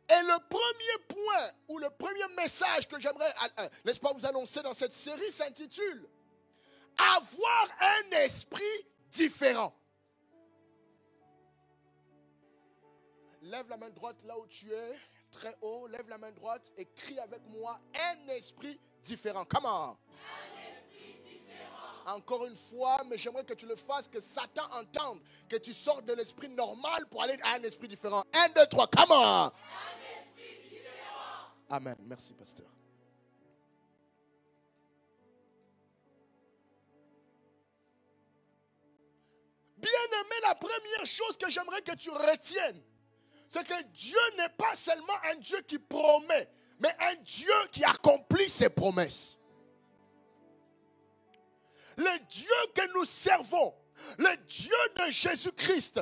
Et le premier point, ou le premier message que j'aimerais, n'est-ce pas, vous annoncer dans cette série s'intitule « Avoir un esprit différent ». Lève la main droite là où tu es, très haut, lève la main droite et crie avec moi « Un esprit différent ». Come on. Un esprit différent. Encore une fois, mais j'aimerais que tu le fasses, que Satan entende, que tu sortes de l'esprit normal pour aller à un esprit différent. 1, 2, 3, come on. Amen. Merci, pasteur. Bien-aimé, la première chose que j'aimerais que tu retiennes, c'est que Dieu n'est pas seulement un Dieu qui promet, mais un Dieu qui accomplit ses promesses. Le Dieu que nous servons, le Dieu de Jésus-Christ,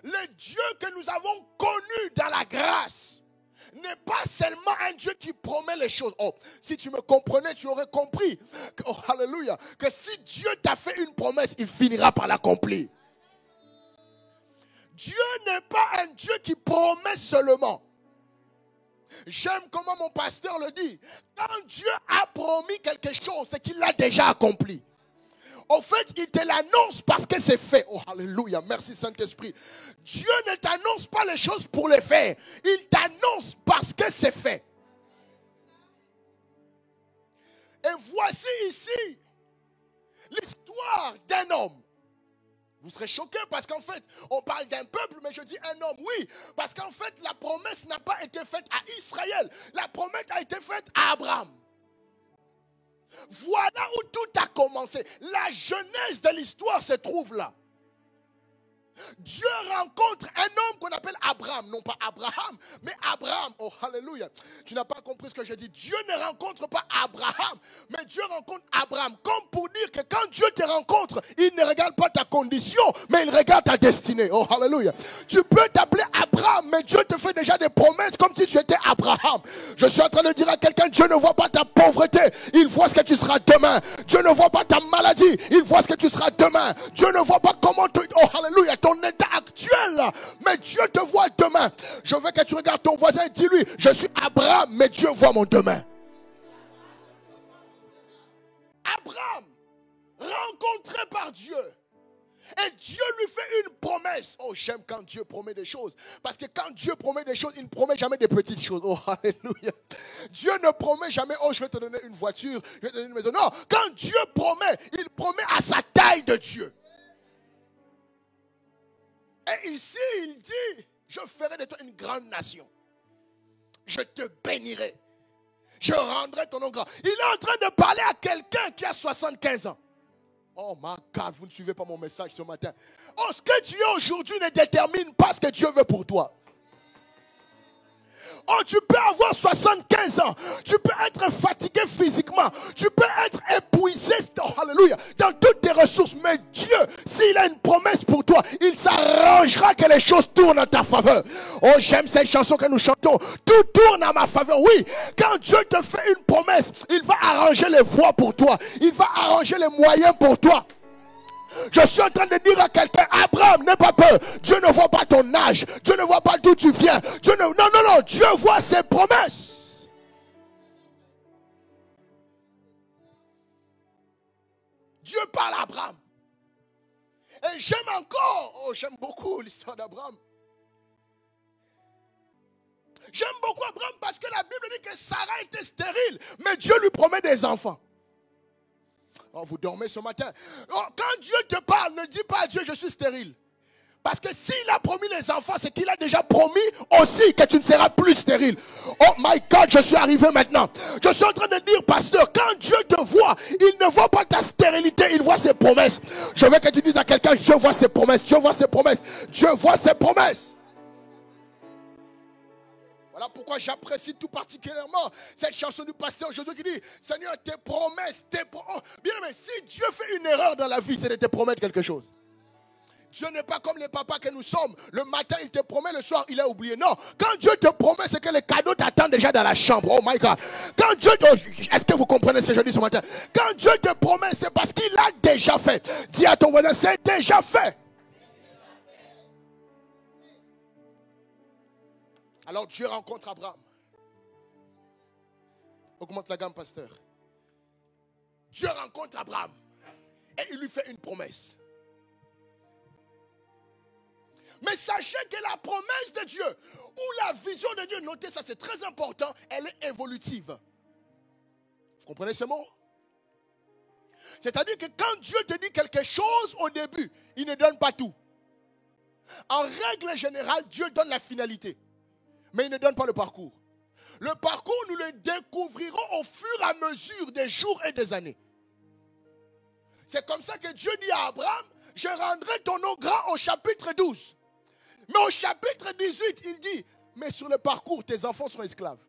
le Dieu que nous avons connu dans la grâce, n'est pas seulement un Dieu qui promet les choses. Oh, si tu me comprenais, tu aurais compris que, oh, alléluia, que si Dieu t'a fait une promesse, il finira par l'accomplir. Dieu n'est pas un Dieu qui promet seulement. J'aime comment mon pasteur le dit. Quand Dieu a promis quelque chose, c'est qu'il l'a déjà accompli. Au fait, il te l'annonce parce que c'est fait. Oh, alléluia, merci Saint-Esprit. Dieu ne t'annonce pas les choses pour les faire. Il t'annonce parce que c'est fait. Et voici ici l'histoire d'un homme. Vous serez choqués parce qu'en fait, on parle d'un peuple, mais je dis un homme, oui. Parce qu'en fait, la promesse n'a pas été faite à Israël. La promesse a été faite à Abraham. Voilà où tout a commencé. La genèse de l'histoire se trouve là. Dieu rencontre un homme qu'on appelle Abraham. Non pas Abraham, mais Abraham. Oh, alléluia. Tu n'as pas compris ce que je dis. Dieu ne rencontre pas Abraham, mais Dieu rencontre Abraham. Comme pour dire que quand Dieu te rencontre, il ne regarde pas ta condition, mais il regarde ta destinée. Oh, alléluia. Tu peux t'appeler Abraham, mais Dieu te fait déjà des promesses comme si tu étais Abraham. Je suis en train de dire à quelqu'un, Dieu ne voit pas ta pauvreté, il voit ce que tu seras demain. Dieu ne voit pas ta maladie, il voit ce que tu seras demain. Dieu ne voit pas comment tu... Oh, alléluia. Ton état actuel, mais Dieu te voit demain. Je veux que tu regardes ton voisin et dis-lui, je suis Abraham, mais Dieu voit mon demain. Abraham, rencontré par Dieu, et Dieu lui fait une promesse. Oh, j'aime quand Dieu promet des choses, parce que quand Dieu promet des choses, il ne promet jamais des petites choses. Oh, alléluia. Dieu ne promet jamais, oh, je vais te donner une voiture, je vais te donner une maison. Non, quand Dieu promet, il promet à sa taille de Dieu. Et ici, il dit, je ferai de toi une grande nation. Je te bénirai. Je rendrai ton nom grand. Il est en train de parler à quelqu'un qui a 75 ans. Oh my God, vous ne suivez pas mon message ce matin. Oh, ce que tu es aujourd'hui ne détermine pas ce que Dieu veut pour toi. Oh, tu peux avoir 75 ans. Tu peux être fatigué physiquement. Tu peux être épuisé, oh, alléluia, dans toutes tes ressources. Mais Dieu, s'il a une promesse pour toi, il s'arrangera que les choses tournent en ta faveur. Oh, j'aime cette chanson que nous chantons. Tout tourne à ma faveur. Oui, quand Dieu te fait une promesse, il va arranger les voies pour toi. Il va arranger les moyens pour toi. Je suis en train de dire à quelqu'un, Abraham, n'aie pas peur. Dieu ne voit pas ton âge. Dieu ne voit pas d'où tu viens. Non. Dieu voit ses promesses. Dieu parle à Abraham. Et j'aime encore, j'aime beaucoup l'histoire d'Abraham. J'aime beaucoup Abraham parce que la Bible dit que Sarah était stérile, mais Dieu lui promet des enfants. Oh, vous dormez ce matin. Oh, quand Dieu te parle, ne dis pas à Dieu, je suis stérile. Parce que s'il a promis les enfants, c'est qu'il a déjà promis aussi que tu ne seras plus stérile. Oh my God, je suis arrivé maintenant. Je suis en train de dire, pasteur, quand Dieu te voit, il ne voit pas ta stérilité, il voit ses promesses. Je veux que tu dises à quelqu'un, Dieu voit ses promesses, Dieu voit ses promesses, Dieu voit ses promesses. Voilà pourquoi j'apprécie tout particulièrement cette chanson du pasteur Josué qui dit, Seigneur, tes promesses, bien aimé, si Dieu fait une erreur dans la vie, c'est de te promettre quelque chose. Dieu n'est pas comme les papas que nous sommes. Le matin, il te promet, le soir, il a oublié. Non, quand Dieu te promet, c'est que les cadeaux t'attendent déjà dans la chambre. Oh my God. Quand Dieu est-ce que vous comprenez ce que je dis ce matin? Quand Dieu te promet, c'est parce qu'il a déjà fait. Dis à ton voisin, c'est déjà fait. Alors Dieu rencontre Abraham. Augmente la gamme, pasteur. Dieu rencontre Abraham et il lui fait une promesse. Mais sachez que la promesse de Dieu ou la vision de Dieu, notez ça, c'est très important, elle est évolutive. Vous comprenez ce mot? C'est-à-dire que quand Dieu te dit quelque chose au début, il ne donne pas tout. En règle générale, Dieu donne la finalité, mais il ne donne pas le parcours. Le parcours, nous le découvrirons au fur et à mesure des jours et des années. C'est comme ça que Dieu dit à Abraham, je rendrai ton nom grand au chapitre 12. Mais au chapitre 18, il dit, mais sur le parcours, tes enfants seront esclaves.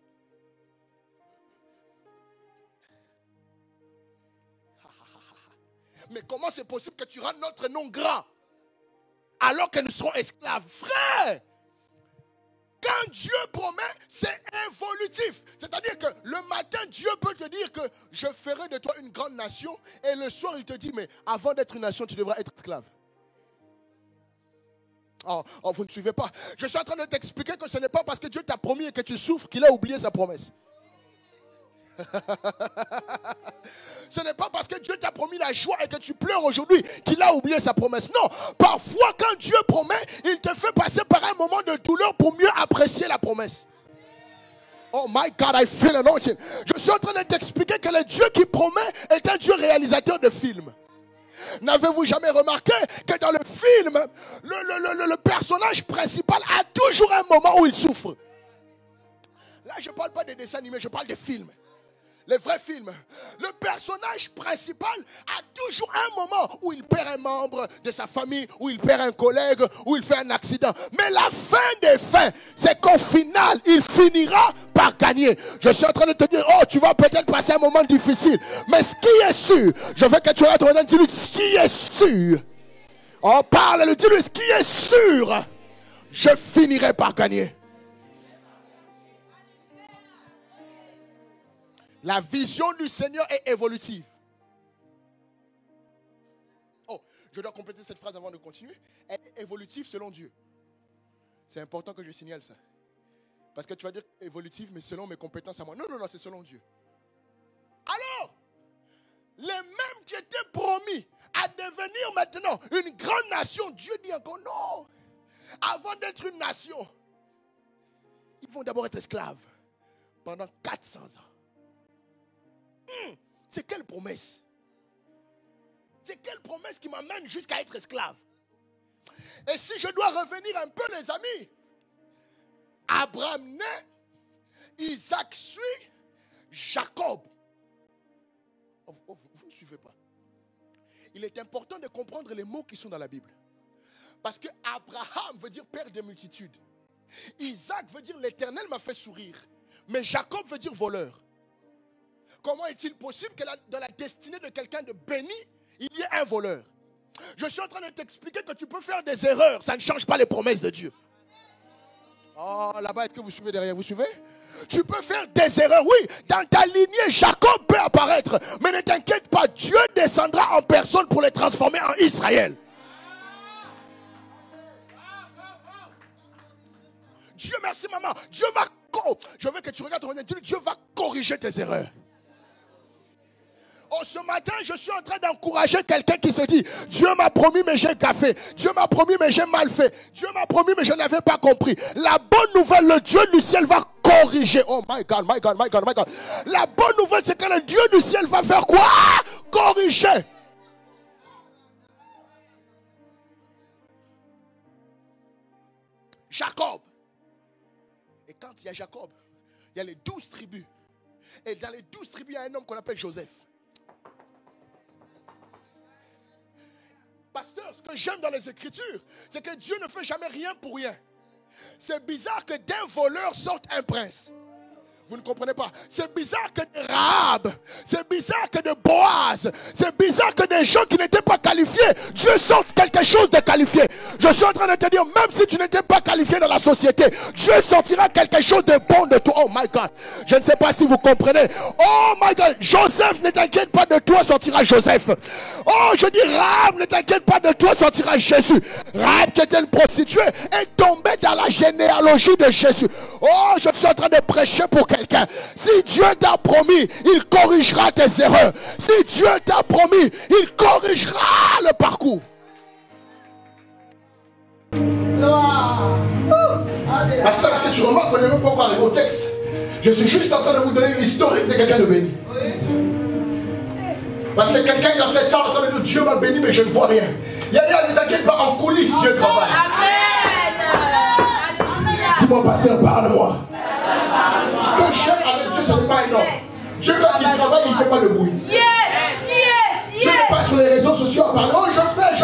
Mais comment c'est possible que tu rendes notre nom grand alors que nous serons esclaves? Frère, quand Dieu promet, c'est évolutif. C'est-à-dire que le matin, Dieu peut te dire que je ferai de toi une grande nation. Et le soir, il te dit, mais avant d'être une nation, tu devras être esclave. Oh, vous ne suivez pas. Je suis en train de t'expliquer que ce n'est pas parce que Dieu t'a promis et que tu souffres qu'il a oublié sa promesse. Ce n'est pas parce que Dieu t'a promis la joie et que tu pleures aujourd'hui qu'il a oublié sa promesse. Non, parfois quand Dieu promet, il te fait passer par un moment de douleur pour mieux apprécier la promesse. Oh my God, I feel anointing. Je suis en train de t'expliquer que le Dieu qui promet est un Dieu réalisateur de films. N'avez-vous jamais remarqué que dans le film, le personnage principal a toujours un moment où il souffre? Là, je ne parle pas des dessins animés, je parle des films. Les vrais films. Le personnage principal a toujours un moment où il perd un membre de sa famille, où il perd un collègue, où il fait un accident. Mais la fin des fins, c'est qu'au final, il finira par gagner. Je suis en train de te dire, oh, tu vas peut-être passer un moment difficile. Mais ce qui est sûr, je veux que tu regardes ton dis-lui, ce qui est sûr. Oh, parle, dis-lui, ce qui est sûr, je finirai par gagner. La vision du Seigneur est évolutive. Oh, je dois compléter cette phrase avant de continuer. Elle est évolutive selon Dieu. C'est important que je signale ça. Parce que tu vas dire évolutive, mais selon mes compétences à moi. Non, non, non, c'est selon Dieu. Alors, les mêmes qui étaient promis à devenir maintenant une grande nation, Dieu dit encore non. Avant d'être une nation, ils vont d'abord être esclaves pendant 400 ans. C'est quelle promesse? C'est quelle promesse qui m'amène jusqu'à être esclave? Et si je dois revenir un peu, les amis, Abraham naît, Isaac suit, Jacob. Vous ne suivez pas. Il est important de comprendre les mots qui sont dans la Bible. Parce que Abraham veut dire père des multitudes. Isaac veut dire l'Éternel m'a fait sourire. Mais Jacob veut dire voleur. Comment est-il possible que dans la destinée de quelqu'un de béni, il y ait un voleur? Je suis en train de t'expliquer que tu peux faire des erreurs. Ça ne change pas les promesses de Dieu. Oh, là-bas, est-ce que vous suivez derrière? Vous suivez? Tu peux faire des erreurs, oui. Dans ta lignée, Jacob peut apparaître. Mais ne t'inquiète pas, Dieu descendra en personne pour les transformer en Israël. Dieu, merci maman. Dieu va... Je veux que tu regardes ton Dieu. Dieu va corriger tes erreurs. Oh, ce matin, je suis en train d'encourager quelqu'un qui se dit, Dieu m'a promis, mais j'ai gaffé. Dieu m'a promis, mais j'ai mal fait. Dieu m'a promis, mais je n'avais pas compris. La bonne nouvelle, le Dieu du ciel va corriger. Oh my God, my God, my God, my God. La bonne nouvelle, c'est que le Dieu du ciel va faire quoi? Corriger. Jacob. Et quand il y a Jacob, il y a les 12 tribus. Et dans les 12 tribus, il y a un homme qu'on appelle Joseph. Pasteur, ce que j'aime dans les Écritures, c'est que Dieu ne fait jamais rien pour rien. C'est bizarre que d'un voleur sorte un prince. Vous ne comprenez pas. C'est bizarre que de Rahab, c'est bizarre que de Boaz, c'est bizarre que des gens qui n'étaient pas qualifiés, Dieu sorte quelque chose de qualifié. Je suis en train de te dire, même si tu n'étais pas qualifié dans la société, Dieu sortira quelque chose de bon de toi. Oh my God. Je ne sais pas si vous comprenez. Oh my God. Joseph, ne t'inquiète pas, de toi sortira Joseph. Oh, je dis Rahab, ne t'inquiète pas, de toi sortira Jésus. Rahab, qui était une prostituée, est tombée dans la généalogie de Jésus. Oh, je suis en train de prêcher pour quelqu'un. Si Dieu t'a promis, il corrigera tes erreurs. Si Dieu t'a promis, il corrigera le parcours. Pasteur, est-ce que tu remarques qu'on n'est même pas encore arrivé au texte? Je suis juste en train de vous donner l'historique de quelqu'un de béni. Parce que quelqu'un dans cette salle en train de dire Dieu m'a béni mais je ne vois rien. Yaya, ne t'inquiète pas, en coulisses Dieu travaille. Dis-moi pasteur, parle-moi. Ce que j'aime avec Dieu, ce n'est pas énorme. Dieu quand il travaille, il ne fait pas de bruit. Dieu n'est pas sur les réseaux sociaux à parler. Oh, je fais.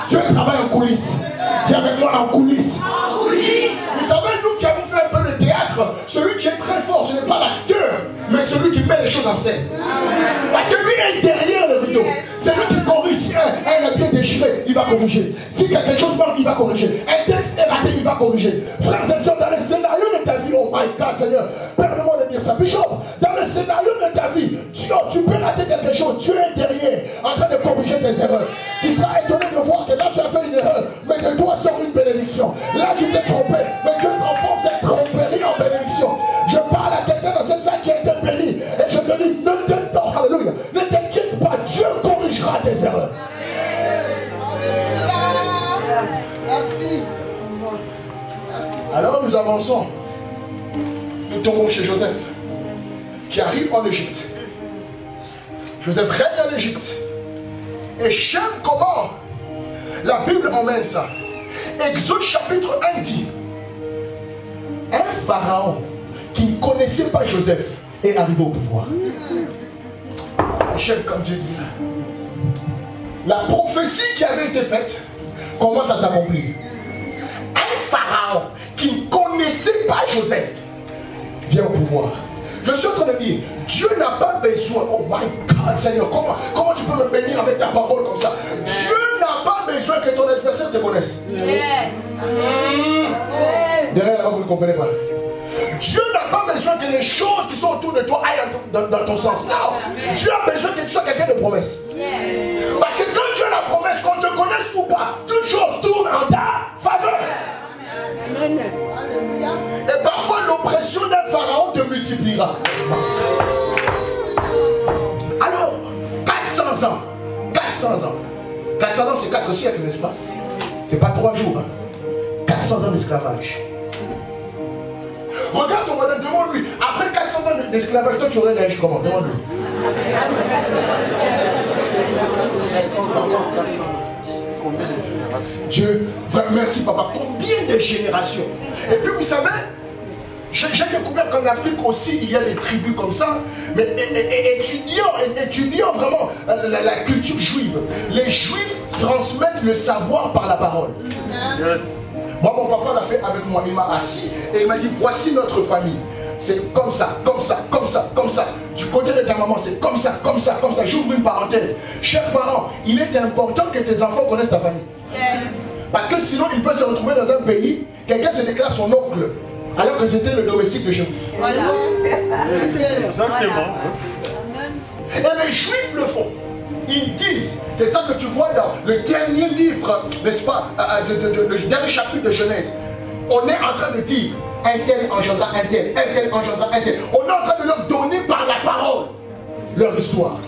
Dieu travaille en coulisses. Dis avec moi en coulisses. Vous savez, nous qui avons fait un peu de théâtre, celui qui est très fort, ce n'est pas l'acteur, mais celui qui met les choses en scène. Parce que lui est derrière le rideau. C'est lui qui corrige. Si un est bien déchiré, il va corriger. Si quelque chose manque, il va corriger. Un texte est raté, il va corriger. Frères et sœurs, dans le scénario de ta vie, oh my God, Seigneur, permets-moi de dire ça. Bishop, dans le scénario de ta vie, tu peux rater quelque chose. Dieu est derrière, en train de corriger tes erreurs. Tu seras étonné de voir que là, tu as fait une erreur, mais de toi sort une bénédiction. Là, tu t'es trompé, mais Dieu transforme cette tromperie en bénédiction. Je parle à quelqu'un dans cette salle qui a été béni, et je te dis, ne t'inquiète pas, Dieu corrigera tes erreurs. Merci. Alors nous avançons. Nous tombons chez Joseph, qui arrive en Égypte. Joseph règne en Égypte. Et j'aime comment la Bible emmène ça. Exode chapitre 1 dit, un pharaon qui ne connaissait pas Joseph est arrivé au pouvoir. J'aime comme Dieu dit ça. La prophétie qui avait été faite commence à s'accomplir. Un pharaon qui ne connaissait pas Joseph vient au pouvoir. Je suis en train de dire, Dieu n'a pas besoin, oh my God Seigneur, comment tu peux me bénir avec ta parole comme ça? Dieu n'a pas besoin que ton adversaire te connaisse. Derrière là, vous ne comprenez pas. Dieu n'a pas besoin que les choses qui sont autour de toi aillent dans ton sens. Non, Dieu a besoin que tu sois quelqu'un de promesse. Parce que quand tu as la promesse, qu'on te connaisse ou pas, toute chose tourne en ta faveur. Et parfois l'oppression d'un pharaon te multipliera. Alors, 400 ans. 400 ans, c'est 4 siècles, n'est-ce pas? C'est pas 3 jours. Hein? 400 ans d'esclavage. Regarde ton voisin, demande-lui. Après 400 ans d'esclavage, toi tu aurais réagi comment? Demande-lui. Dieu, merci papa. Combien de générations? Et puis vous savez, j'ai découvert qu'en Afrique aussi il y a des tribus comme ça, mais étudiant vraiment la culture juive. Les juifs transmettent le savoir par la parole. Yes. Moi mon papa l'a fait avec moi, il m'a assis et il m'a dit voici notre famille. C'est comme ça. Du côté de ta maman, c'est comme ça. J'ouvre une parenthèse. Chers parents, il est important que tes enfants connaissent ta famille. Yes. Parce que sinon, il peut se retrouver dans un pays, quelqu'un se déclare son oncle, alors que c'était le domestique de chez vous. Voilà. Exactement. Et les Juifs le font. Ils disent, c'est ça que tu vois dans le dernier livre, n'est-ce pas, le dernier chapitre de Genèse. On est en train de dire, un tel engendra un tel, un tel engendra un tel. On est en train de leur donner par la parole leur histoire.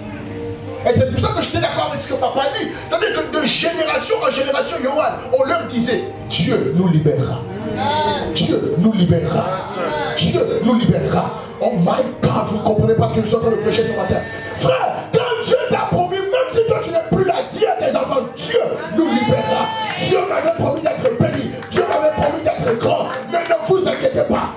Et c'est pour ça que j'étais d'accord avec ce que papa dit. C'est-à-dire que de génération en génération, Yohan, on leur disait, Dieu nous libérera. Dieu nous libérera. Dieu nous libérera. Oh my God, vous ne comprenez pas ce que je suis en train de prêcher ce matin. Frère, quand Dieu t'a promis, même si toi tu n'es plus là, dis à tes enfants, Dieu nous libérera. Dieu m'avait promis d'être béni. Dieu m'avait promis d'être grand. Mais ne vous inquiétez pas.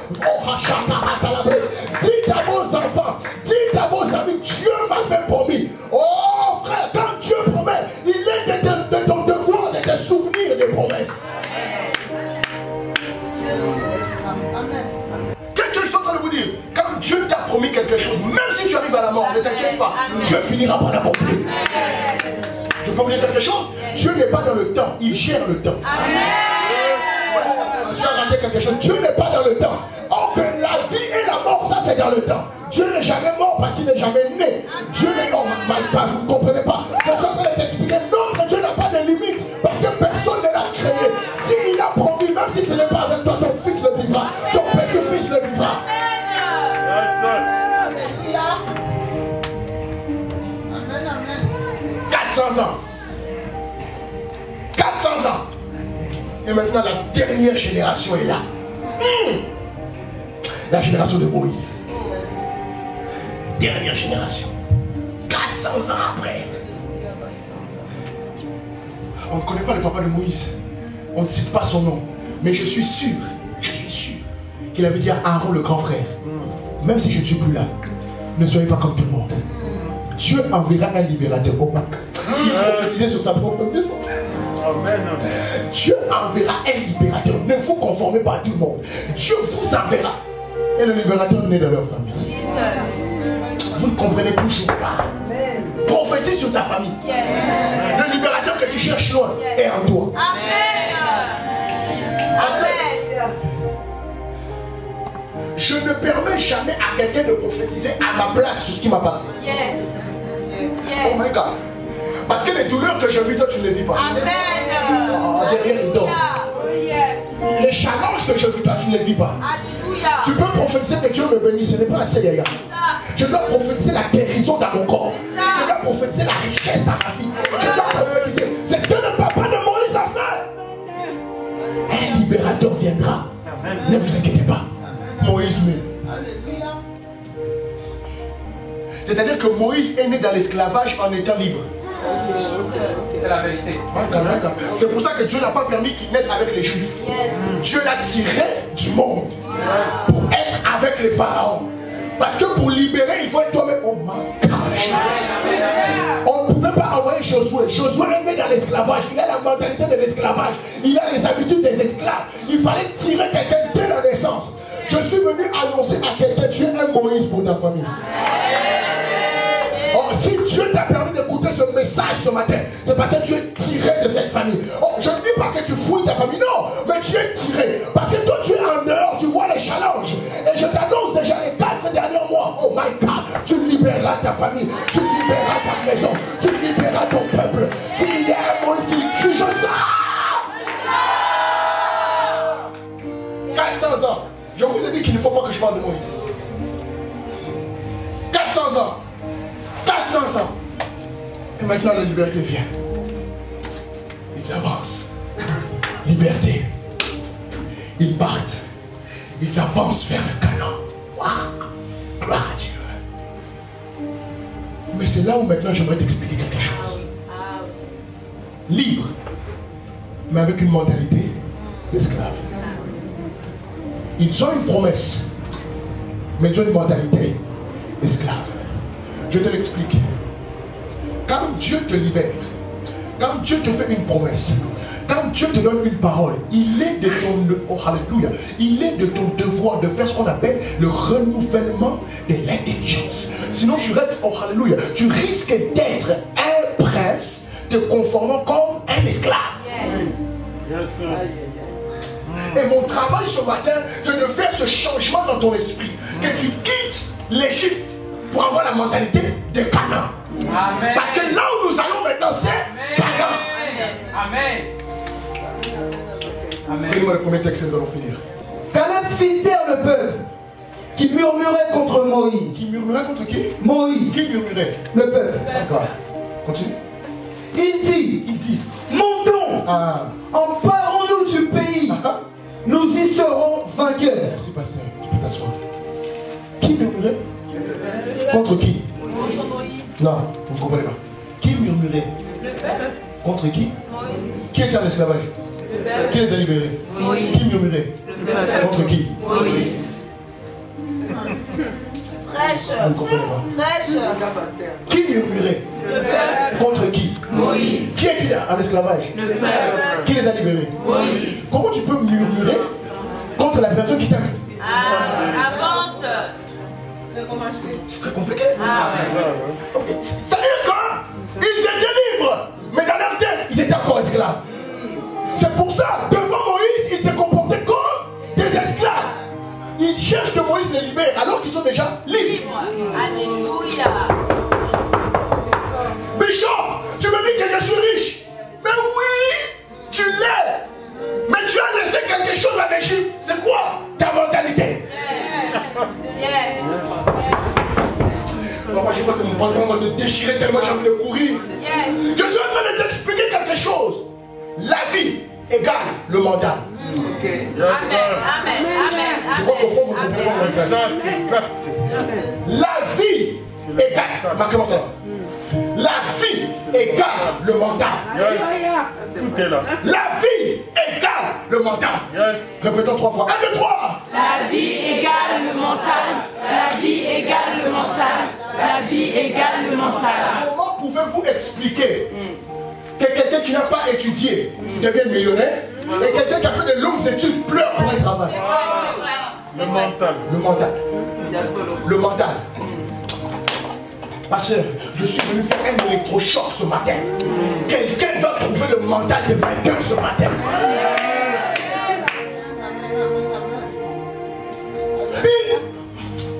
Dites à vos enfants, dites à vos amis, Dieu m'avait promis. Oh frère, quand Dieu promet, il est de ton devoir de te souvenir des promesses. Qu'est-ce que je suis en train de vous dire? quelque chose, même si tu arrives à la mort, ne t'inquiète pas, Dieu finira par l'accomplir. Je peux vous dire quelque chose? Dieu n'est pas dans le temps, il gère le temps. Tu as raté quelque chose. Dieu n'est pas dans le temps. Or que la vie et la mort, ça c'est dans le temps. Dieu n'est jamais mort parce qu'il n'est jamais né. Dieu n'est pas, vous ne comprenez pas. Personne ne va t'expliquer. Notre Dieu n'a pas de limite parce que personne ne l'a créé. S'il a promis, même si ce n'est pas avec toi, ton fils le vivra. Ton petit-fils le vivra. 400 ans. 400 ans. Et maintenant la dernière génération est là. La génération de Moïse. Dernière génération. 400 ans après. On ne connaît pas le papa de Moïse. On ne cite pas son nom. Mais je suis sûr qu'il avait dit à Aaron le grand frère, même si je ne suis plus là, ne soyez pas comme tout le monde. Dieu enverra un libérateur au Mac. Il prophétisait sur sa propre maison. Dieu enverra un libérateur. Ne vous conformez pas à tout le monde. Dieu vous enverra. Et le libérateur naît dans leur famille. Vous ne comprenez toujours pas. Prophétise sur ta famille. Le libérateur que tu cherches loin est en toi. Amen. Je ne permets jamais à quelqu'un de prophétiser à ma place sur ce qui m'appartient. Oh my God. Parce que les douleurs que je vis, toi tu ne les vis pas. Amen. Derrière il dort. Les challenges que je vis, toi tu ne les vis pas. Alléluia. Tu peux prophétiser que Dieu me bénisse, ce n'est pas assez, les gars. Je dois prophétiser la guérison dans mon corps. Je dois prophétiser la richesse dans ma vie. Je dois prophétiser. C'est ce que le papa de Moïse a fait. Un libérateur viendra. Ne vous inquiétez pas. Moïse meurt. C'est-à-dire que Moïse est né dans l'esclavage en étant libre. C'est la vérité. C'est pour ça que Dieu n'a pas permis qu'il naisse avec les Juifs. Dieu l'a tiré du monde pour être avec les pharaons. Parce que pour libérer, il faut être toi-même. Oh my God. On ne pouvait pas envoyer Josué. Josué est né dans l'esclavage. Il a la mentalité de l'esclavage. Il a les habitudes des esclaves. Il fallait tirer quelqu'un dès la naissance. Je suis venu annoncer à quelqu'un, tu es un Moïse pour ta famille. Oh, si Dieu t'a permis d'écouter ce message ce matin, c'est parce que tu es tiré de cette famille. Oh, je ne dis pas que tu fouilles ta famille, non, mais tu es tiré. Parce que toi tu es en dehors, tu vois les challenges. Et je t'annonce déjà les 4 derniers mois, oh my God, tu libéreras ta famille, tu libéreras ta maison, tu libéreras ton peuple. S'il y a un Moïse qui crie, je sors. 400 ans. Je vous ai dit qu'il ne faut pas que je parle de Moïse. 400 ans. 400 ans. Et maintenant la liberté vient. Ils avancent. Liberté. Ils partent. Ils avancent vers le Canaan. Waouh. Gloire à Dieu. Mais c'est là où maintenant j'aimerais t'expliquer quelque chose. Libre. Mais avec une mentalité d'esclave. Ils ont une promesse, mais ils ont une mentalité d'esclave. Je te l'explique. Quand Dieu te libère, quand Dieu te fait une promesse, quand Dieu te donne une parole, il est de ton, oh, alléluia, il est de ton devoir de faire ce qu'on appelle le renouvellement de l'intelligence. Sinon tu restes, oh alléluia, tu risques d'être un prince te conformant comme un esclave. Yes. Et mon travail ce matin, c'est de faire ce changement dans ton esprit. Que tu quittes l'Égypte pour avoir la mentalité de Canaan. Amen. Parce que là où nous allons maintenant, c'est Canaan. Amen. Amen. Prenez-moi le premier texte et nous allons finir. Caleb fit taire le peuple qui murmurait contre Moïse. Qui murmurait contre qui? Moïse. Qui murmurait? Le peuple. D'accord. Continue. Il dit, montons, emparons-nous du pays. Nous y serons vainqueurs. Merci pasteur, tu peux t'asseoir. Qui murmurait? Contre qui? Non, vous ne comprenez pas. Qui murmurait? Contre qui? Qui était en esclavage? Qui les a libérés? Qui murmurait? Contre qui? Moïse. Prêche. Vous ne comprenez pas. Prêche. Qui murmurait? Contre qui? Moïse. Qui est en esclavage? Le peuple. Qui les a libérés? Moïse. Comment tu peux murmurer contre la personne qui t'aime? Avance. C'est très compliqué. Amen. C'est-à-dire qu'ils étaient libres, mais dans leur tête, ils étaient encore esclaves. C'est pour ça, devant Moïse, ils se comportaient comme des esclaves. Ils cherchent que Moïse les libère alors qu'ils sont déjà libres. Alléluia. Bishop, tu me dis que je suis riche. Mais oui, tu l'es. Mais tu as laissé quelque chose en Égypte. C'est quoi ta mentalité? Yes. Papa, je crois que mon pantalon va se déchirer tellement j'ai envie de courir. Yes. Je suis en train de t'expliquer quelque chose. La vie égale le mental. Amen. Amen. Amen. Je crois qu'au fond, vous comprenez pas mon message. La vie égale. Marquez-moi ça. La vie égale le mental. Tout est là. La vie égale le mental. Yes. Répétons 3 fois. 1, 2, 3. La vie égale le mental. La vie égale le mental. La vie égale le mental. Comment pouvez-vous expliquer que quelqu'un qui n'a pas étudié devienne millionnaire et quelqu'un qui a fait de longues études pleure pour un travail? Le mental. Le mental. Le mental. Pasteur, je suis venu faire un électrochoc ce matin. Quelqu'un doit trouver le mental de vainqueur ce matin.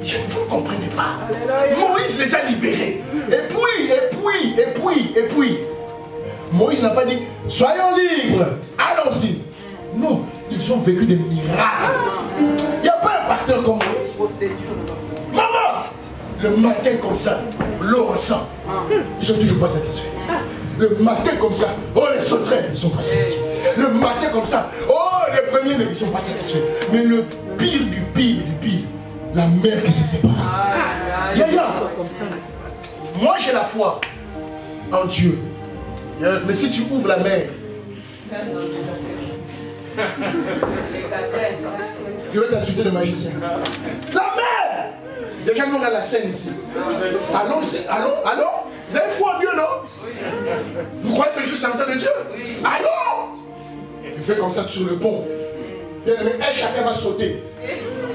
Et vous ne comprenez pas. Moïse les a libérés. Et puis. Moïse n'a pas dit, soyons libres, allons-y. Non, ils ont vécu des miracles. Il n'y a pas un pasteur comme Moïse. Maman, le matin comme ça, l'eau en sang, ils sont toujours pas satisfaits. Le matin comme ça, oh les sauterelles, ils sont pas satisfaits. Le matin comme ça, oh les premiers, ils sont pas satisfaits. Mais le pire du pire, la mer qui se sépare. Yaya, moi j'ai la foi en Dieu. Yes. Mais si tu ouvres la mer, je vais t'insulter de magicien. La mer! Déjà, nous on a la scène ici. Allons, vous avez foi en Dieu, non? Vous croyez que je suis serviteur de Dieu? Allons! Tu fais comme ça sur le pont. Chacun va sauter.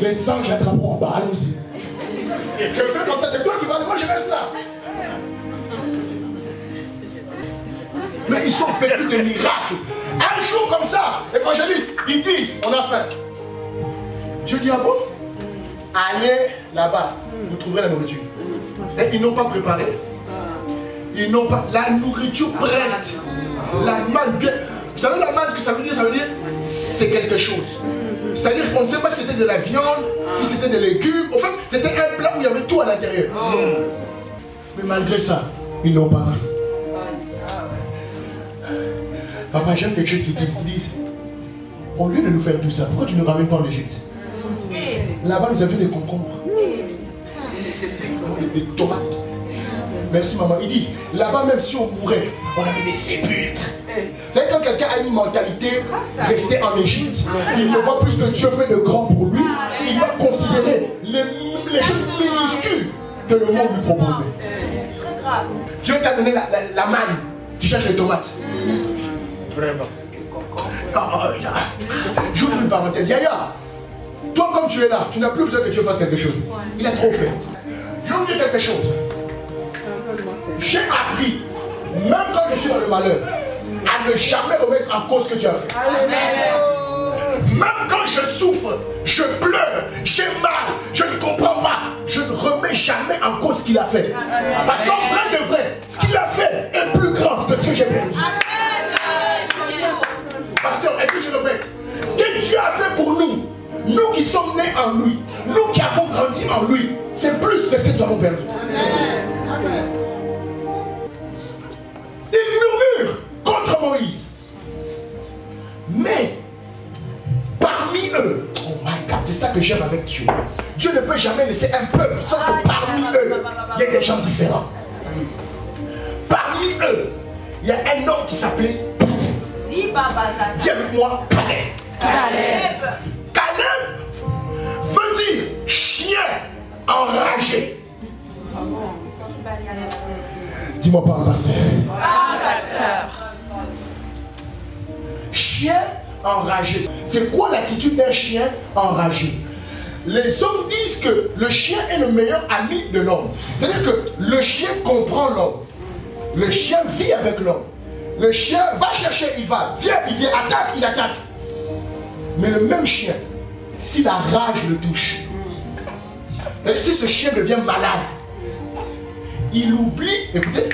Les anges l'attraperont en bas. Allons-y. Je fais comme ça, c'est toi qui vas. Moi, je reste là. Mais ils sont vécus des miracles. Un jour comme ça, évangélistes, ils disent, on a faim. Dieu dit, ah bon? Allez là-bas, vous trouverez la nourriture. Et ils n'ont pas préparé. Ils n'ont pas la nourriture prête. La manne bien. Vous savez la manne, ce que ça veut dire, c'est quelque chose. C'est-à-dire qu'on ne sait pas si c'était de la viande, si c'était des légumes. En fait, c'était un plat où il y avait tout à l'intérieur. Mais malgré ça, ils n'ont pas pris. Papa, j'aime quelque chose qui disent, au lieu de nous faire tout ça, pourquoi tu ne ramènes pas en Égypte? Là-bas, nous avions des concombres, des tomates. Merci maman. Ils disent, là-bas, même si on mourait, on avait des sépulcres. Vous savez, quand quelqu'un a une mentalité, rester en Égypte, il ne voit plus que Dieu fait de grand pour lui. Il va considérer les choses minuscules que le monde lui proposait. Dieu t'a donné la manne, tu cherches les tomates. Vraiment. J'ouvre une parenthèse. Yaya, toi comme tu es là, tu n'as plus besoin que Dieu fasse quelque chose. Il a trop fait. Je vais vous dire quelque chose. J'ai appris, même quand je suis dans le malheur, à ne jamais remettre en cause ce que Dieu a fait. Même quand je souffre, je pleure, j'ai mal, je ne comprends pas, je ne remets jamais en cause ce qu'il a fait. Parce qu'en vrai de vrai, ce qu'il a fait est plus grand que ce que j'ai perdu. Pasteur, est-ce que je répète? Ce que Dieu a fait pour nous, nous qui sommes nés en lui, nous qui avons grandi en lui, c'est plus que ce que nous avons perdu. Ils murmurent contre Moïse. Mais parmi eux, oh my God, c'est ça que j'aime avec Dieu. Dieu ne peut jamais laisser un peuple sans que parmi eux, il y ait des gens différents. Parmi eux, il y a un homme qui s'appelait, dis avec moi, Caleb. Caleb veut dire chien enragé. Dis-moi pas un pasteur. Chien enragé. C'est quoi l'attitude d'un chien enragé? les hommes disent que le chien est le meilleur ami de l'homme. C'est-à-dire que le chien comprend l'homme. Le chien vit avec l'homme. Le chien va chercher, il va. Viens, il vient, attaque, il attaque. Mais le même chien, si la rage le touche, c'est-à-dire si ce chien devient malade, il oublie, écoutez,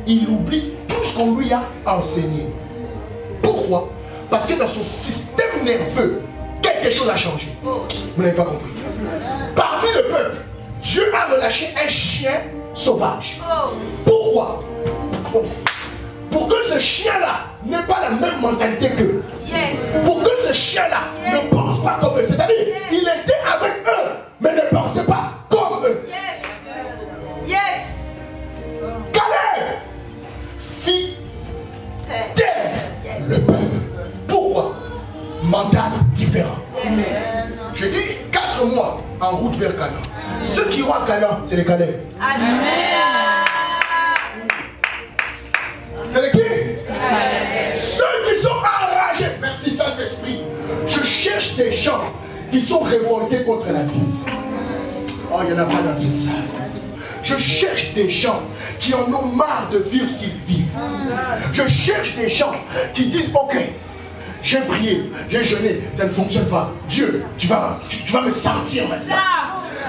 il oublie tout ce qu'on lui a enseigné. Pourquoi? Parce que dans son système nerveux, quelque chose a changé. Vous n'avez pas compris. Parmi le peuple, Dieu a relâché un chien sauvage. Pourquoi? Pour que ce chien-là n'ait pas la même mentalité qu'eux. Pour que ce chien-là ne pense pas comme eux. C'est-à-dire, il était avec eux, mais ne pensait pas comme eux. Caleb fit taire le peuple. Pourquoi? Mental différent. Je dis 4 mois en route vers Canaan. Ceux qui vont à Canaan, c'est les Caleb. Amen. C'est les qui? Ceux qui sont enragés. Merci Saint-Esprit. Je cherche des gens qui sont révoltés contre la vie. Oh, il n'y en a pas dans cette salle. Je cherche des gens qui en ont marre de vivre ce qu'ils vivent. Je cherche des gens qui disent, ok, j'ai prié, j'ai jeûné, ça ne fonctionne pas. Dieu, tu vas me sentir maintenant.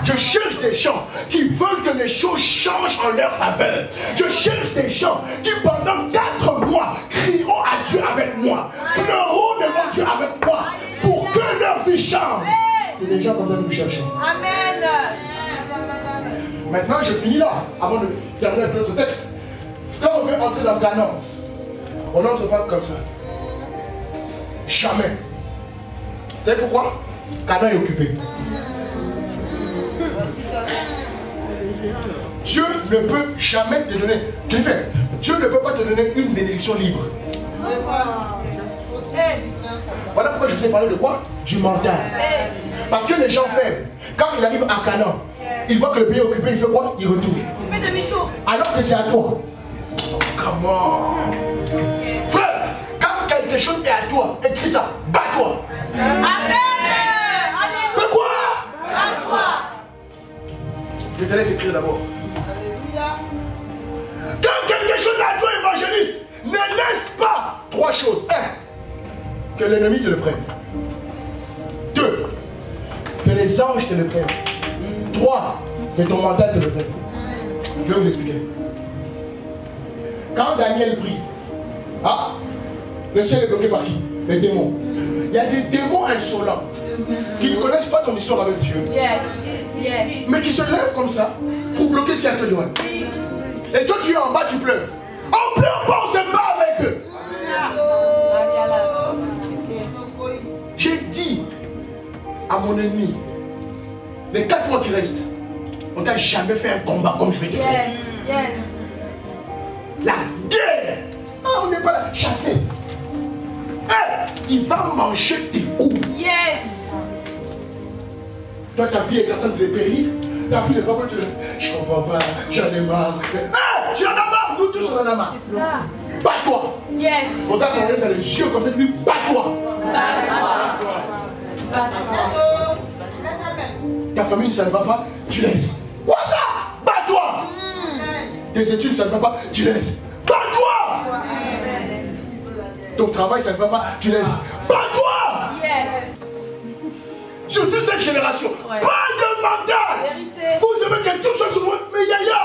Je cherche des gens qui veulent que les choses changent en leur faveur. Je cherche des gens qui pendant 4 mois crieront à Dieu avec moi, pleureront devant Dieu avec moi, pour que leur vie change. C'est des gens comme ça que vous cherchez. Amen. Maintenant, je finis là, avant de terminer avec notre texte. Quand on veut entrer dans Canaan, on n'entre pas comme ça. Jamais. Vous savez pourquoi? Canaan est occupé. Dieu ne peut jamais te donner. Tu fais. Dieu ne peut pas te donner une bénédiction libre. Voilà pourquoi je vous ai parlé de quoi? Du mental. Parce que les gens faibles, quand ils arrivent à Canaan, ils voient que le pays est occupé, il fait quoi? Il retourne. Alors que c'est à toi. Comment? Frère, quand quelque chose est à toi, écris ça, bats-toi. Amen. Fais quoi? Bats-toi. Je te laisse écrire d'abord. Quand quelque chose est à toi, évangéliste, ne laisse pas 3 choses. 1. Que l'ennemi te le prenne. 2. Que les anges te le prennent. 3. Que ton mental te le prenne. Je vais vous expliquer. Quand Daniel prie, le ciel est bloqué par qui? Les démons. Il y a des démons insolents qui ne connaissent pas ton histoire avec Dieu. Mais qui se lèvent comme ça pour bloquer ce qu'il y a à te donner. Et toi tu es en bas, tu pleures. On pleure pas, on se bat avec eux. J'ai dit à mon ennemi, les 4 mois qui restent, on t'a jamais fait un combat comme je vais te faire. La guerre. On n'est pas là, chasser. Il va manger tes coups. Toi, ta vie est en train de périr. Ta vie n'est pas bonne. Je comprends pas, j'en ai marre. Tu en as marre, nous tous on en a marre. Bats-toi. Regarde ton regard dans les yeux comme ça, lui, bats-toi. Ta famille, ça ne va pas, tu laisses. Quoi ça? Bats-toi. Tes études, ça ne va pas, tu laisses. Bats-toi. Ton travail, ça ne va pas, tu laisses. Bats-toi. Surtout cette génération. Pas de mental. Vous aimez que tout soit sur vous. Mais Yaya,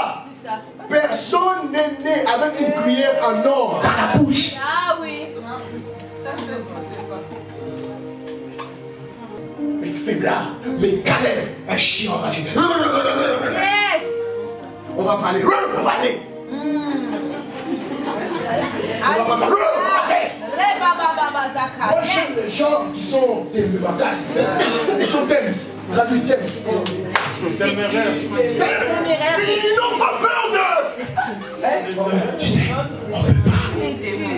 personne n'est né avec une cuillère en or dans la bouche. Mais faiblard, mais Caleb, un chien enragé. On va parler. On va aller. On va pas faire. On va faire. Moi j'aime les gens qui sont des macasses. Ils sont thèmes. Traduit thèmes. Ils n'ont pas peur de. Tu sais,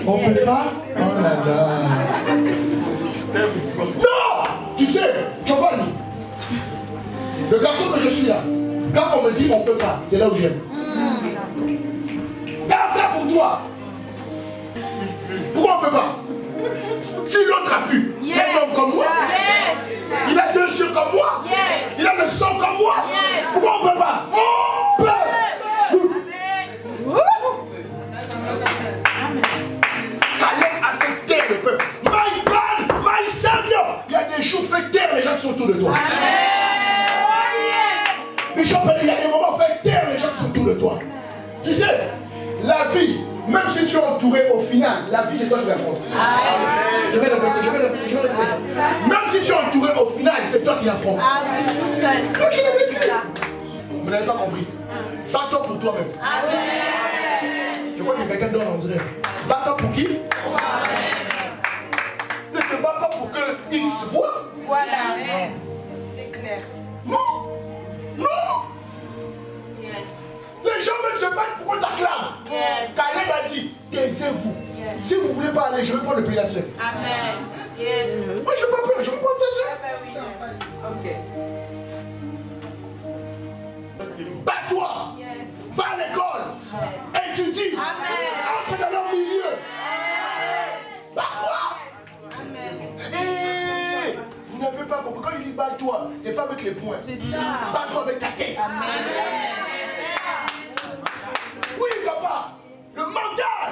on peut pas. Oh là là. Non. Tu sais, Giovanni, le garçon que je suis là, quand on me dit on peut pas, c'est là où j'aime. Garde ça pour toi. Pourquoi on peut pas? Si l'autre a pu, c'est un homme comme moi. Il a 2 yeux comme moi. autour de toi. Bishop, il y a des moments, fait taire les gens qui sont autour de toi. Tu sais, la vie, même si tu es entouré au final, la vie c'est toi qui l'affrontes. Je vais répéter. Même si tu es entouré au final, c'est toi qui l'affrontes. Moi je l'ai vécu. Vous n'avez pas compris. Bats-toi pour toi-même. Je crois que quelqu'un donne en dirait. Bats-toi pour qui? Ne te bats pas pour que X voit. Voilà. C'est clair. Non. Non. Les gens veulent se battre pour qu'on t'acclame. Caleb a dit, taisez-vous. Si vous ne voulez pas aller, je vais prendre le pays la seule. Amen. Moi je n'ai pas peur, je vais prendre ça seul. Ok. Bats-toi. Va à l'école. Étudie. Entre dans leur milieu. Bats-toi. Et vous n'avez pas compris. Quand il dit bats-toi, ce n'est pas avec les poings. C'est ça. Bats-toi avec ta tête. Oui, papa. Le mental.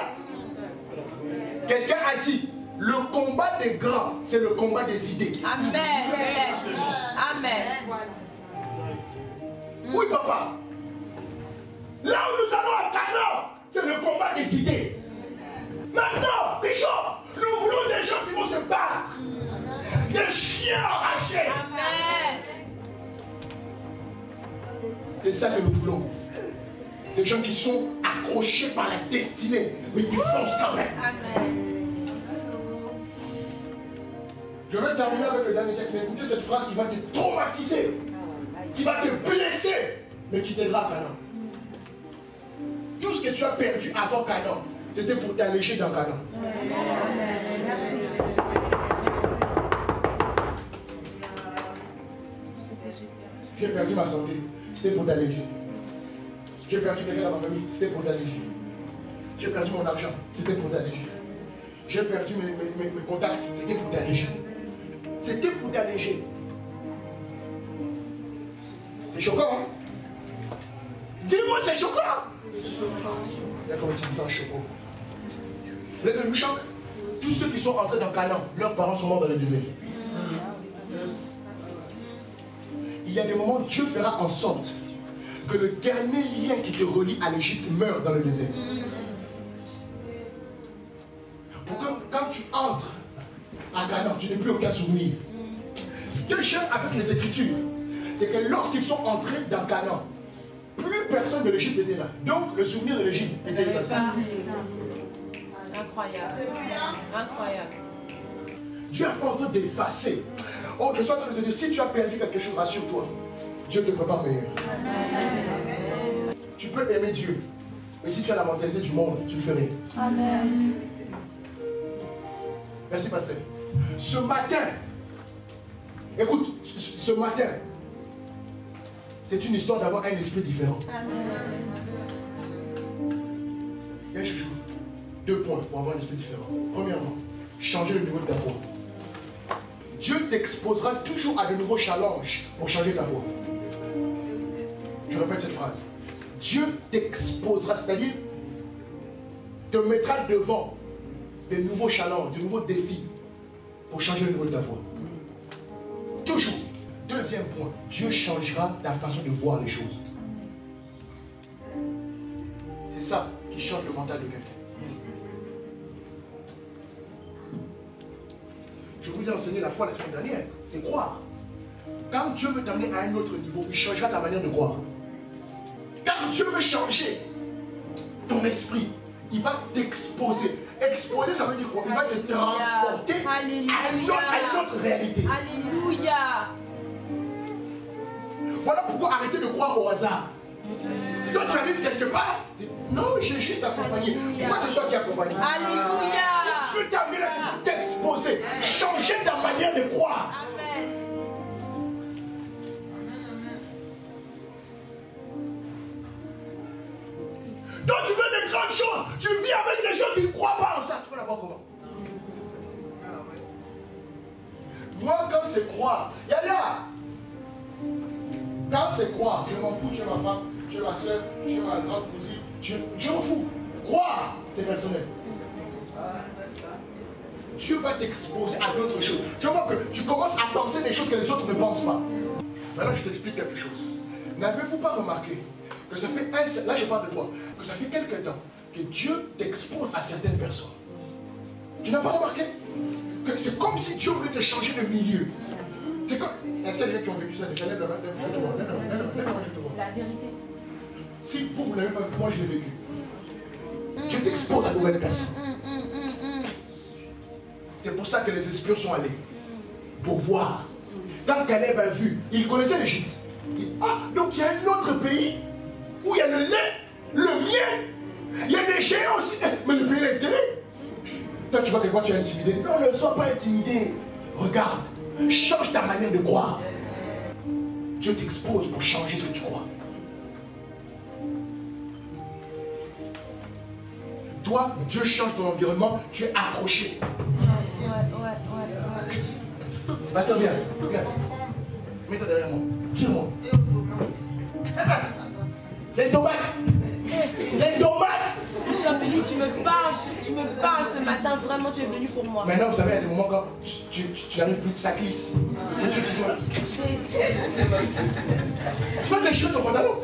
Quelqu'un a dit, le combat des grands, c'est le combat des idées. Amen. Amen. Oui, papa. Là où nous allons à Canaan, c'est le combat des idées. Maintenant, Bishop, nous voulons des gens qui vont se battre. Des chiens enragés. Amen. C'est ça que nous voulons. Des gens qui sont accrochés par la destinée, mais qui foncent quand même. Amen. Je vais terminer avec le dernier texte, mais écoutez cette phrase qui va te traumatiser, qui va te blesser, mais qui t'aidera à Canaan. Tout ce que tu as perdu avant Canaan, c'était pour t'alléger dans Canaan. J'ai perdu ma santé, c'était pour t'alléger. J'ai perdu quelqu'un dans ma famille, c'était pour t'alléger. J'ai perdu mon argent, c'était pour t'alléger. J'ai perdu mes contacts, c'était pour t'alléger. C'était pour t'alléger. C'est choquant, hein? Dis-moi, c'est choquant. Il y a comme tu dis ça, choquant. Vous voulez que je vous choque? Tous ceux qui sont entrés dans Canaan, leurs parents sont morts dans le désert. Il y a des moments où Dieu fera en sorte que le dernier lien qui te relie à l'Égypte meure dans le désert. Pour que quand tu entres à Canaan, tu n'aies plus aucun souvenir. Ce que j'aime avec les Écritures, c'est que lorsqu'ils sont entrés dans Canaan, plus personne de l'Égypte était là. Donc le souvenir de l'Égypte était effacé. Incroyable. Incroyable. Dieu a fait en sorte d'effacer. Oh, je suis en train de te dire, si tu as perdu quelque chose, rassure-toi. Dieu te prépare meilleur. Tu peux aimer Dieu, mais si tu as la mentalité du monde, tu le ferais. Amen. Merci, pasteur. Ce matin, écoute, ce matin, c'est une histoire d'avoir un esprit différent. Il y a 2 points pour avoir un esprit différent. Premièrement, changer le niveau de ta foi. Dieu t'exposera toujours à de nouveaux challenges pour changer ta foi. Je répète cette phrase. Dieu t'exposera, c'est-à-dire te mettra devant de nouveaux challenges, de nouveaux défis pour changer le niveau de ta foi. Toujours. Deuxième point, Dieu changera ta façon de voir les choses. C'est ça qui change le mental de quelqu'un. Je vous ai enseigné la foi la semaine dernière, c'est croire. Quand Dieu veut t'amener à un autre niveau, il changera ta manière de croire. Quand Dieu veut changer ton esprit, il va t'exposer. Exposer, ça veut dire quoi? Il va te transporter à une autre réalité. Alléluia. Voilà pourquoi arrêtez de croire au hasard. Quand tu arrives quelque part, non, j'ai juste accompagné. Pourquoi c'est toi qui accompagnes? Alléluia. Si Dieu t'a amené là, c'est pour t'exposer. Changer ta manière de croire. Amen. Donc tu veux des grandes choses, tu vis avec des gens qui ne croient pas en ça. Tu peux l'avoir comment? Moi, quand c'est croire, Yaya, quand c'est croire, je m'en fous, tu es ma femme, tu es ma soeur, tu es ma grande cousine, je m'en fous. Croire, c'est personnel. Dieu va t'exposer à d'autres choses. Tu vois que tu commences à penser des choses que les autres ne pensent pas. Maintenant, je t'explique quelque chose. N'avez-vous pas remarqué que ça fait là je parle de toi, que ça fait quelque temps que Dieu t'expose à certaines personnes? Tu n'as pas remarqué que c'est comme si Dieu voulait te changer de milieu? C'est comme... Est-ce qu'il y a des gens qui ont vécu ça? Lève la main, lève la main, La vérité. si vous n'avez pas, moi je l'ai vécu. Dieu t'expose à de nouvelles personnes. C'est pour ça que les espions sont allés. Pour voir. Quand Caleb a vu, il connaissait l'Égypte. Ah, donc il y a un autre pays où il y a le lait, le miel. Il y a des géants aussi. Mais le pays est terrible. Toi, tu vois quelqu'un, tu es intimidé. Non, ne sois pas intimidé. Regarde, change ta manière de croire. Dieu t'expose pour changer ce que tu crois. Toi, Dieu change ton environnement, tu es accroché. Ouais. Pasteur, viens. Mets-toi derrière moi. Tire-moi. Les tomates. Les tomates. Chapeli, tu me parles ce matin, vraiment tu es venu pour moi. Maintenant, vous savez, il y a des moments quand tu n'arrives plus, ça glisse. Mais tu es toujours là. Tu peux déchirer ton pantalon.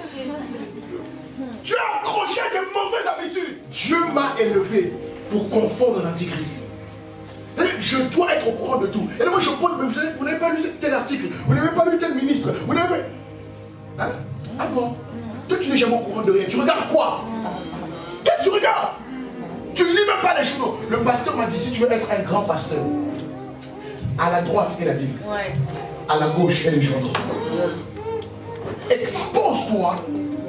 Tu es accroché à de mauvaises habitudes. Dieu m'a élevé pour confondre l'antichrist. Je dois être au courant de tout. Et là, moi, je pose, mais vous n'avez pas lu tel article, vous n'avez pas lu tel ministre, vous n'avez pas... Hein? Ah bon? Toi, tu n'es jamais au courant de rien. Tu regardes quoi? Qu'est-ce que tu regardes? Tu ne lis même pas les journaux. Le pasteur m'a dit, si tu veux être un grand pasteur, à la droite est la Bible. Ouais. À la gauche est les journaux. Expose-toi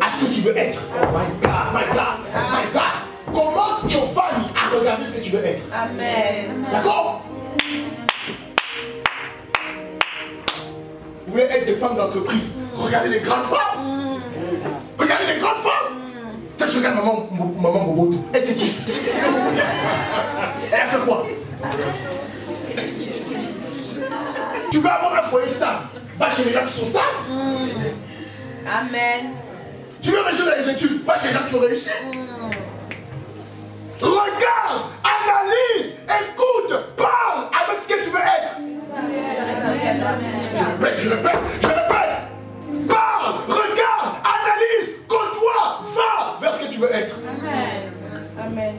à ce que tu veux être. Oh my God, my God, my God. Commence your famille à regarder ce que tu veux être. Amen. D'accord? Vous voulez être des femmes d'entreprise. Regardez les grandes femmes. Regardez les grandes femmes. Quand tu regardes maman Mobotu, elle c'est qui? Elle a fait quoi? Tu veux avoir un foyer stable, va chez les gens qui sont stables. Amen. Tu veux réussir dans les études, va chez les gens qui ont réussi. Regarde, analyse, écoute, parle avec ce que tu veux être. Je répète. Parle, regarde, analyse, côtoie, va vers ce que tu veux être. Amen. Amen.